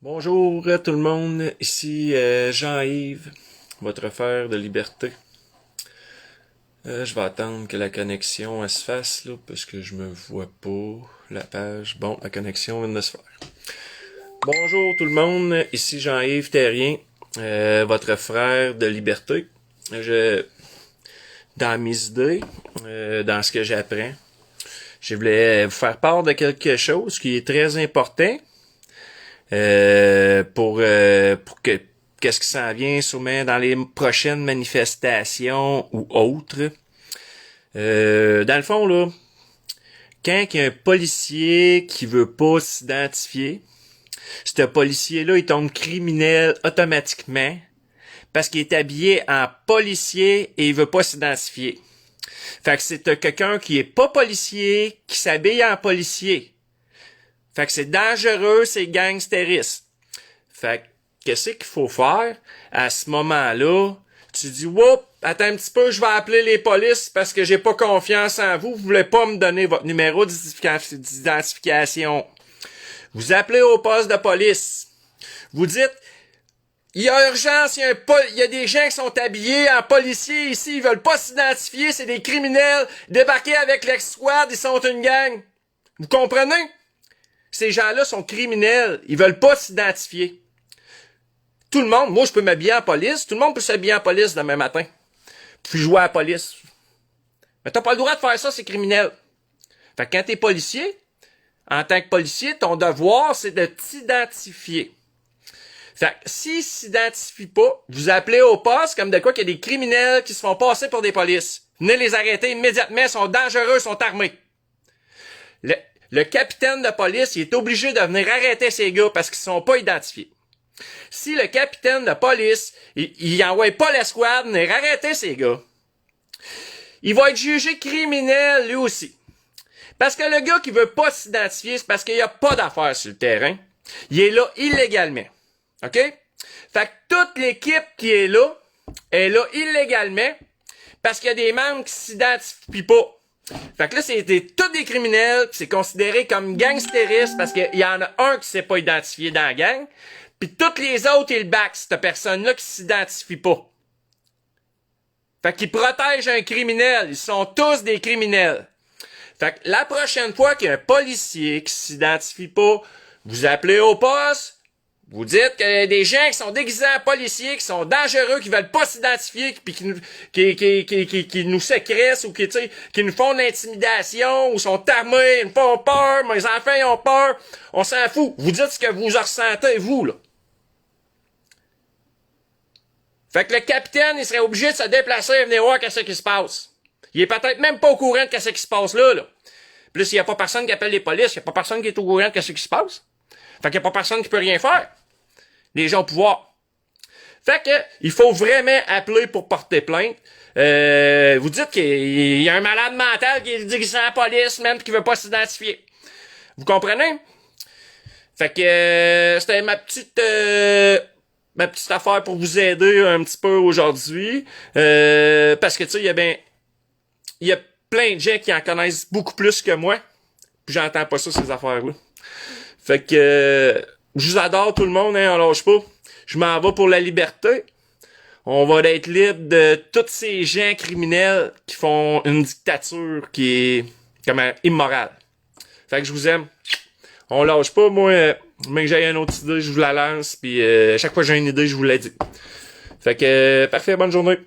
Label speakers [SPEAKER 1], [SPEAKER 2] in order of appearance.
[SPEAKER 1] Bonjour tout le monde, ici Jean-Yves, votre frère de liberté. Je vais attendre que la connexion elle se fasse là, parce que je me vois pas la page. Bon, la connexion vient de se faire. Bonjour tout le monde, ici Jean-Yves Terrien, votre frère de liberté. Dans mes idées, dans ce que j'apprends, je voulais vous faire part de quelque chose qui est très important. Pour que qu'est-ce qui s'en vient sûrement dans les prochaines manifestations ou autres. Dans le fond, là, quand il y a un policier qui veut pas s'identifier, ce policier-là, il tombe criminel automatiquement parce qu'il est habillé en policier et il veut pas s'identifier. Fait que c'est quelqu'un qui est pas policier, qui s'habille en policier. Fait que c'est dangereux, c'est gangsteriste. Fait que, qu'est-ce qu'il faut faire? À ce moment-là, tu dis, whoop, attends un petit peu, je vais appeler les polices parce que j'ai pas confiance en vous. Vous voulez pas me donner votre numéro d'identification. Vous appelez au poste de police. Vous dites, il y a urgence, il y a des gens qui sont habillés en policiers ici, ils veulent pas s'identifier, c'est des criminels, débarqués avec l'ex-squad, ils sont une gang. Vous comprenez? Ces gens-là sont criminels. Ils veulent pas s'identifier. Tout le monde, moi je peux m'habiller en police, tout le monde peut s'habiller en police demain matin. Puis jouer à la police. Mais t'as pas le droit de faire ça, c'est criminel. Fait que quand t'es policier, en tant que policier, ton devoir, c'est de t'identifier. Fait que s'ils s'identifient pas, vous appelez au poste comme de quoi qu'il y a des criminels qui se font passer pour des polices. Venez les arrêter immédiatement, ils sont dangereux, ils sont armés. Le capitaine de police, il est obligé de venir arrêter ces gars parce qu'ils sont pas identifiés. Si le capitaine de police, il envoie pas l'escouade venir arrêter ces gars, il va être jugé criminel lui aussi. Parce que le gars qui veut pas s'identifier, c'est parce qu'il y a pas d'affaires sur le terrain. Il est là illégalement. OK? Fait que toute l'équipe qui est là illégalement parce qu'il y a des membres qui s'identifient pas. Fait que là, c'est tous des criminels, c'est considéré comme gangsteriste parce qu'il y en a un qui s'est pas identifié dans la gang, puis toutes les autres, ils le back, cette personne-là qui s'identifie pas. Fait qu'ils protègent un criminel, ils sont tous des criminels. Fait que la prochaine fois qu'il y a un policier qui s'identifie pas, vous appelez au poste, vous dites qu'il y a des gens qui sont déguisés en policiers, qui sont dangereux, qui veulent pas s'identifier, puis qui nous sécrètent ou qui nous font de l'intimidation, ou sont armés, ils nous font peur, mes enfants ils ont peur, on s'en fout. Vous dites ce que vous ressentez, vous, là. Fait que le capitaine, il serait obligé de se déplacer et venir voir qu'est-ce qui se passe. Il est peut-être même pas au courant de qu'est-ce qui se passe là. Puis là, s'il y a pas personne qui appelle les polices, il y a pas personne qui est au courant de qu'est-ce qui se passe. Fait qu'il y a pas personne qui peut rien faire. Les gens au pouvoir. Fait que, il faut vraiment appeler pour porter plainte. Vous dites qu'il y a un malade mental qui est dirigé à la police, même, qui veut pas s'identifier. Vous comprenez? Fait que, c'était ma petite affaire pour vous aider un petit peu aujourd'hui. Parce que, tu sais, il y a plein de gens qui en connaissent beaucoup plus que moi. Puis j'entends pas ça, ces affaires-là. Fait que, je vous adore tout le monde, hein, on lâche pas. Je m'en vais pour la liberté. On va être libre de tous ces gens criminels qui font une dictature qui est comme immorale. Fait que je vous aime. On lâche pas, moi, mais que j'ai une autre idée, je vous la lance, puis chaque fois que j'ai une idée, je vous la dis. Fait que, parfait, bonne journée.